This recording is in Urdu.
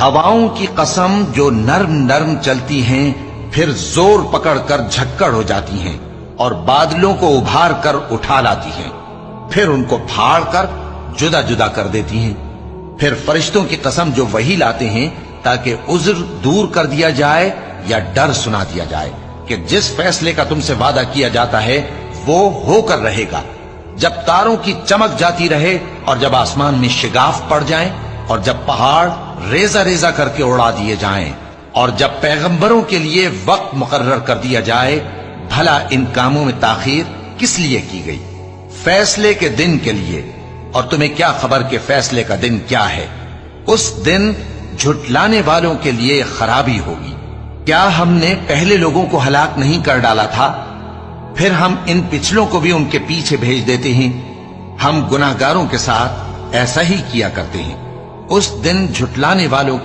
ہواؤں کی قسم جو نرم نرم چلتی ہیں پھر زور پکڑ کر جھکڑ ہو جاتی ہیں اور بادلوں کو ابھار کر اٹھا لاتی ہیں، پھر ان کو پھاڑ کر جدا جدا کر دیتی ہیں۔ پھر فرشتوں کی قسم جو وحی لاتے ہیں تاکہ عذر دور کر دیا جائے یا ڈر سنا دیا جائے کہ جس فیصلے کا تم سے وعدہ کیا جاتا ہے وہ ہو کر رہے گا، جب تاروں کی چمک جاتی رہے اور جب آسمان میں شگاف پڑ جائیں اور جب پہاڑ ریزہ ریزہ کر کے اڑا دیے جائیں اور جب پیغمبروں کے لیے وقت مقرر کر دیا جائے، بھلا ان کاموں میں تاخیر کس لیے کی گئی؟ فیصلے کے دن کے لیے، اور تمہیں کیا خبر کہ فیصلے کا دن کیا ہے؟ اس دن جھٹلانے والوں کے لیے خرابی ہوگی۔ کیا ہم نے پہلے لوگوں کو ہلاک نہیں کر ڈالا تھا؟ پھر ہم ان پچھلوں کو بھی ان کے پیچھے بھیج دیتے ہیں۔ ہم گناہگاروں کے ساتھ ایسا ہی کیا کرتے ہیں۔ اس دن جھٹلانے والوں